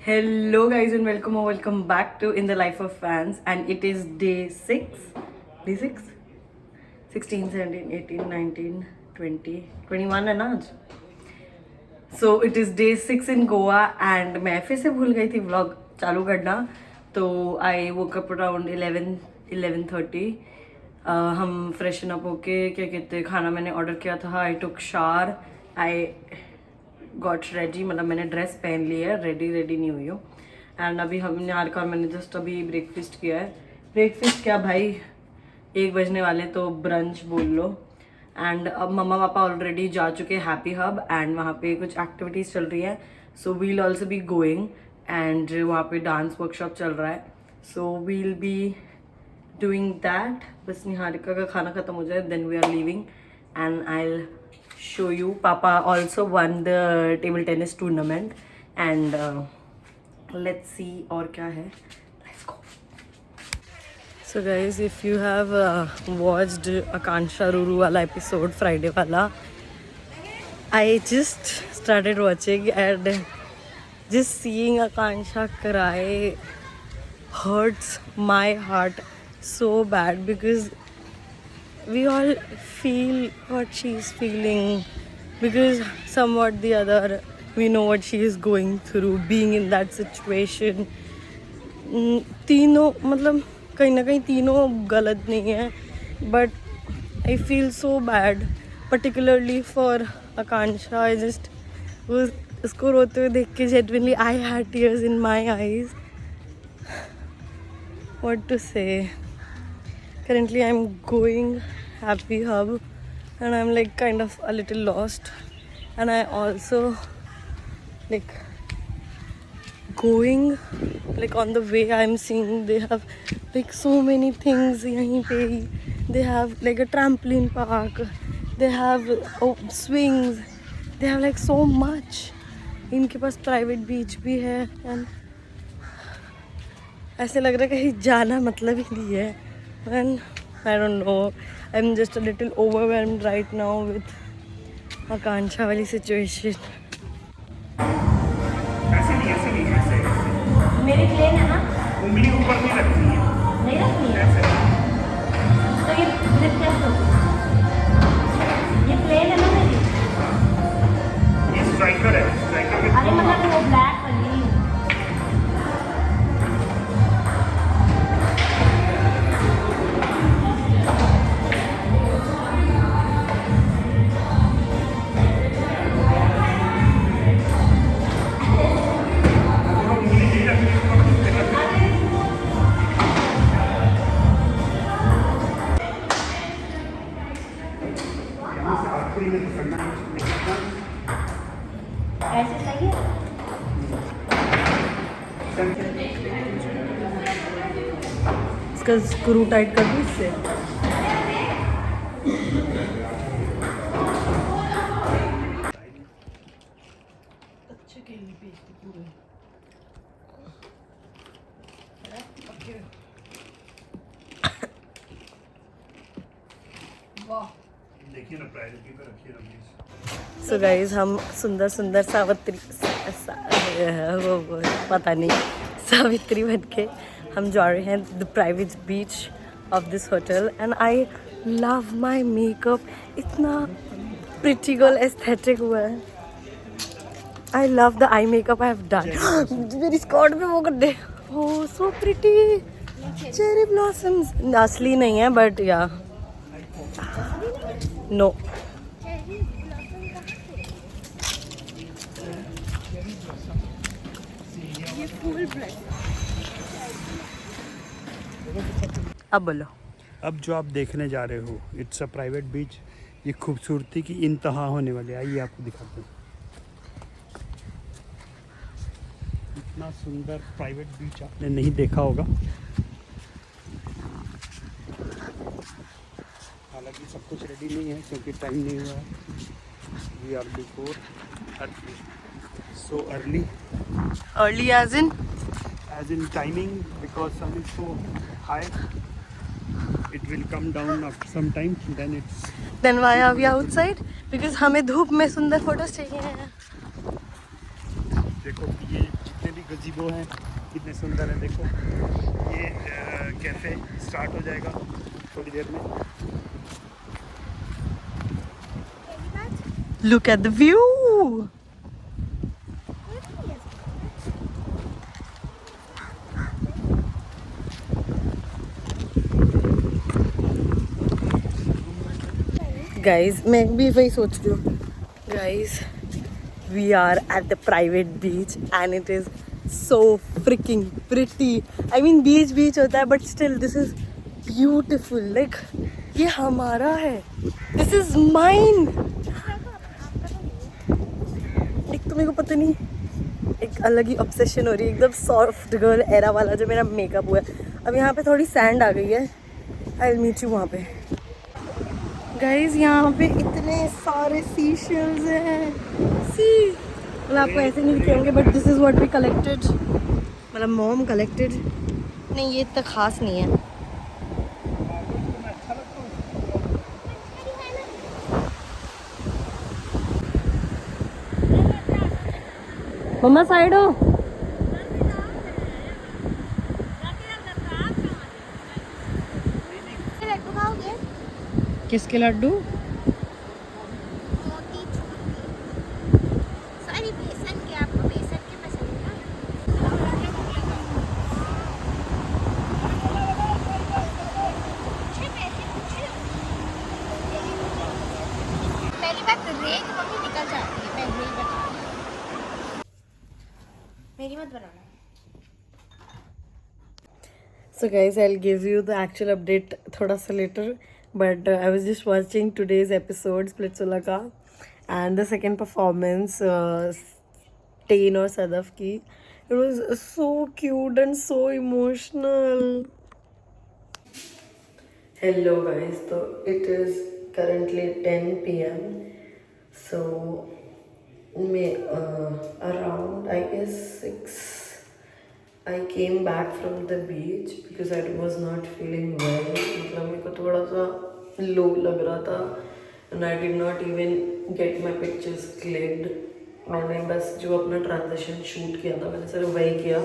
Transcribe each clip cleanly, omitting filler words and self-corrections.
Hello guys and welcome back to In the Life of Fans, and it is day 6. Day 6? 16, 17, 18, 19, 20, 21 है ना आज. So it is day 6 in Goa and मैं फिर से भूल गई थी vlog चालू करना. तो I woke up around 11:30. हम फ्रेशन अप होके क्या कहते हैं खाना मैंने ऑर्डर किया था. I took shower. I got ready, मतलब मैंने ड्रेस पहन ली है, रेडी नहीं हुई हूँ. एंड अभी हमने हार मैंने जस्ट अभी ब्रेकफास्ट किया है. ब्रेकफास्ट क्या भाई, 1 बजने वाले तो ब्रंच बोल लो. एंड अब मम्मा पापा ऑलरेडी जा चुके हैं हैप्पी हब एंड वहाँ पे कुछ एक्टिविटीज़ चल रही है. So we'll also be going and वहाँ पे डांस वर्कशॉप चल रहा है. So we'll be doing that. बस निहारिका का खाना ख़त्म हो जाए then we are leaving and I show you. Papa also won the table tennis tournament and let's see और क्या है. Let's go. So guys, if you have watched Akansha Ruru वाला episode Friday वाला, I just started watching and just seeing Akansha cry hurts my heart so bad because we all feel what she's feeling, because somewhat the other we know what she is going through being in that situation. तीनों मतलब कहीं ना कहीं तीनों गलत नहीं है, but I feel so bad particularly for Akansha. I just उसको रोते हुए देख के genuinely I had tears in my eyes. What to say. Currently I'm going Happy Hub and I'm like kind of a little lost, and I also like going like on the way I'm seeing they have like so many things yahin pe. They have like a trampoline park, they have swings, they have like so much. इनके पास private beach भी है and ऐसे लग रहा है कहीं जाना मतलब ही नहीं है. And I don't know, I'm just a little overwhelmed right now with Akansha वाली situation. ऐसे नहीं ऐसे मेरी प्लेन है ना, उंगली ऊपर नहीं रखनी है. नहीं रखनी है ऐसे तो ये ग्रिप कैसे होगी. ये प्लेन है ना मेरी. ये स्ट्राइकर है. स्ट्राइकर के अरे मतलब वो ब्लैक वाली. उंगली नहीं रखनी है. आखिरी में पकड़ना ऐसे सही है. इसका स्क्रू टाइट कर दूँ इससे. अच्छे के लिए बेचती पूरे. वाह. देखिए ना, प्रायोरिटी पे रखिए ना प्लीज. सो गाइज हम सुंदर सुंदर सावित्री वो पता नहीं सावित्री बन के हम जा रहे हैं the private beach of this hotel. And I love my makeup. इतना प्रिटी गर्ल एस्थेटिक हुआ है. I love the eye makeup I have done. मेरी स्कर्ट पे वो कर दे. ओह सो प्रिटी. चेरी ब्लॉसम्स असली नहीं है बट या नो. अब बोलो. अब जो आप देखने जा रहे हो, इट्स अ प्राइवेट बीच. ये खूबसूरती की इंतहा होने वाली है. आइए आपको दिखाते हैं. इतना सुंदर प्राइवेट बीच आपने नहीं देखा होगा. हालांकि सब कुछ रेडी नहीं है क्योंकि टाइम नहीं हुआ है. We are before early. So early early as in timing, because sun is so high. It will come down after some time. Then why are we outside? Because हमें धूप में सुंदर फोटोज चाहिए हैं. देखो ये जितने भी गजीबो हैं, कितने सुंदर है। देखो ये कैफ़े स्टार्ट हो जाएगा थोड़ी देर में। Look at the view. Guys, मैं भी वही सोच रही हूँ. Guys, we are at the private beach and it is so freaking pretty. I mean beach होता है but still this is beautiful. Like ये हमारा है. This is mine. एक तो मेरे को पता नहीं एक अलग ही ऑब्सेशन हो रही है, एकदम सॉफ्ट गर्ल एरा वाला जो मेरा मेकअप हुआ है. अब यहाँ पे थोड़ी सैंड आ गई है. आई विल मीट यू वहाँ पे. गाइज यहाँ पे इतने सारे सी शेल्स हैं. सी मतलब आपको ऐसे नहीं दिखे होंगे but this is what we collected. मतलब मॉम कलेक्टेड. नहीं ये इतना खास नहीं है. मम्मा साइड हो. लड्डू खाओगे? किसके लड्डू? सॉरी बेसन के, आपको बेसन के पसंद है ना? पहली बात रेत मम्मी निकल जाती है, पहले ही बता रही हूँ। मेरी मत बनाना. So guys, I'll give you the actual update thoda sa later. But I was just watching today's episode, Splitsula ka, and the second performance, Tain or Sadaf ki. It was so cute and so emotional. Hello guys, so it is currently 10 p.m. So, around I guess 6. I came back from the beach because I was not feeling well. मतलब मेरे को थोड़ा सा low लग रहा था and I did not even get my pictures clicked. मैंने बस जो अपना transition shoot किया था मैंने सिर्फ वही किया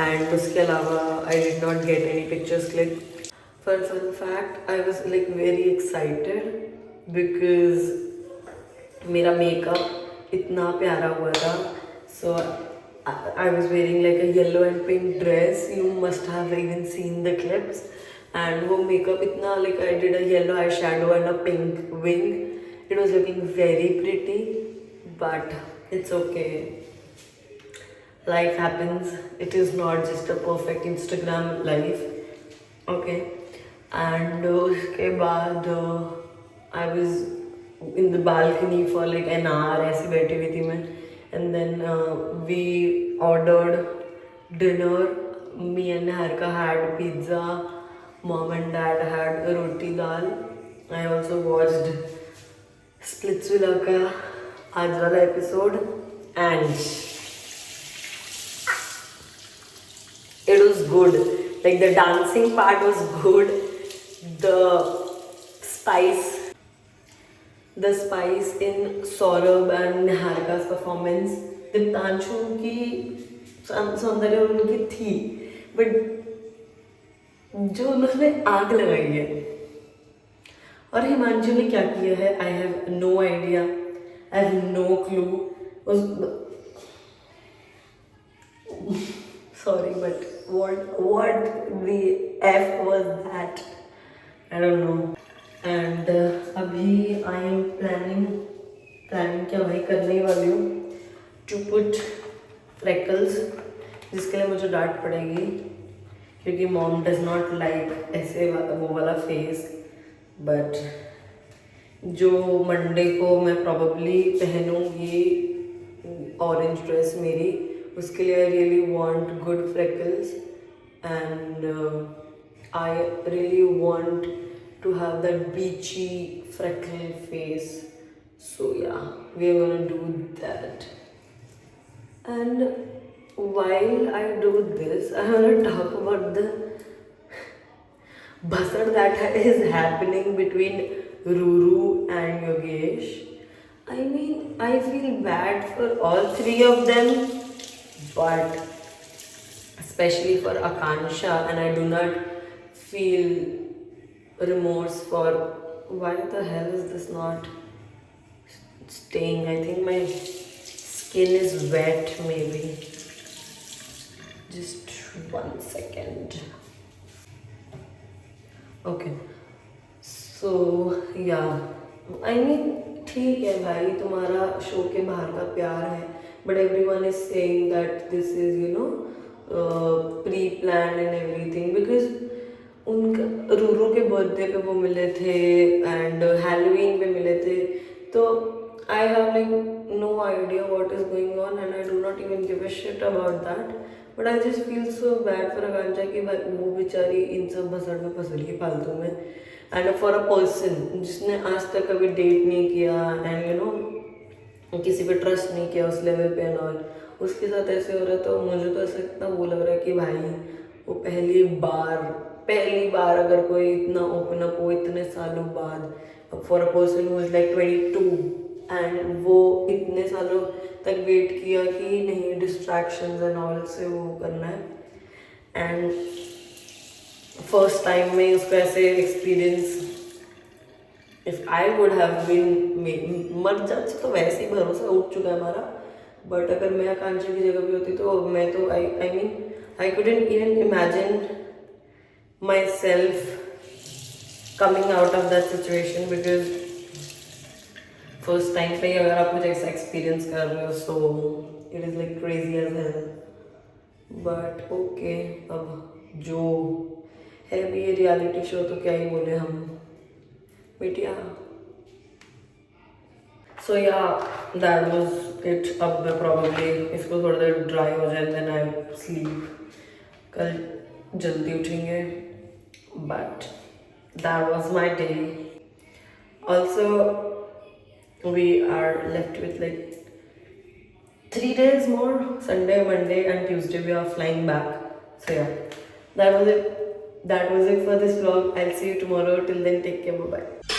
and उसके अलावा I did not get any pictures clicked. Fun fact, I was like very excited because मेरा makeup इतना प्यारा हुआ था. So I was wearing like a yellow and pink dress. You must have even seen the clips. And वो makeup इतना like I did a yellow eyeshadow and a pink wing. It was looking very pretty, but it's okay. Life happens. It is not just a perfect Instagram life. Okay. And उसके बाद I was in the balcony for like an hour. ऐसे बैठी हुई थी मैं. And then we ordered dinner. Me and Harika had pizza. Mom and Dad had roti dal. I also watched Splitsvilla ka आज वाला episode and it was good. Like the dancing part was good. The spice in Saurabh and Niharika's performance, Diptanshu की सौंदर्य उनकी थी but जो उन्होंने आग लगाई है और हिमांशु ने क्या किया है I have no idea. I have no clue. Sorry, but what the F was that? I don't know. And अभी I am planning क्या भाई करने ही वाली हूँ to put freckles, जिसके लिए मुझे डांट पड़ेगी क्योंकि mom does not like ऐसे वो वाला face. But जो मंडे को मैं probably पहनूँगी ऑरेंज ड्रेस मेरी, उसके लिए I really want good freckles and I really want to have that beachy freckle face. So yeah, we are gonna do that. And while I do this, I want to talk about the basar that is happening between Ruru and Yogesh. I mean, I feel bad for all three of them, but especially for Akansha, and I do not feel remorse for why the hell is this not staying. I think my skin is wet, maybe. Just 1 second. Okay, so yeah, I mean, ठीक है भाई, तुम्हारा show के बाहर का प्यार है, but everyone is saying that this is pre plan and everything, because उनका रूरू के बर्थडे पे वो मिले थे एंड हैलोवीन पे मिले थे, तो I have like no idea what is going on and I do not even give a shit about that, but I just feel so bad for Akanksha कि भाई वो बेचारी इन सब भसड़ में फंस रही है फालतू में, एंड फॉर अ पर्सन जिसने आज तक कभी डेट नहीं किया एंड किसी पे ट्रस्ट नहीं किया उस लेवल पे एंड ऑल, उसके साथ ऐसे हो रहा है, तो मुझे तो ऐसा इतना वो लग रहा है कि भाई वो पहली बार अगर कोई इतना ओपन अप हो इतने सालों बाद for a person who is like 22 and वो इतने सालों तक वेट किया कि नहीं डिस्ट्रैक्शंस एंड ऑल से वो करना है, एंड फर्स्ट टाइम में उसको ऐसे experience, if I would have been मर जाती तो वैसे ही भरोसा उठ चुका है हमारा, बट अगर मैं आकांक्षा की जगह भी होती तो मैं तो I mean I couldn't even imagine my self coming out of that situation, because first time पे ही अगर आप कुछ ऐसा एक्सपीरियंस कर रहे हो so it is like crazy as hell, but okay, अब जो है भी ये रियलिटी शो तो क्या ही बोले हम बेटिया. सो या दैट वाज इट. अब मैं प्रॉब्लली इसको थोड़ा देर ड्राई हो जाए देन आई स्लीप, कल जल्दी उठेंगे, but that was my day. Also we are left with like 3 days more. Sunday, Monday and Tuesday we are flying back. So yeah, that was it for this vlog. I'll see you tomorrow. Till then, take care. Bye bye.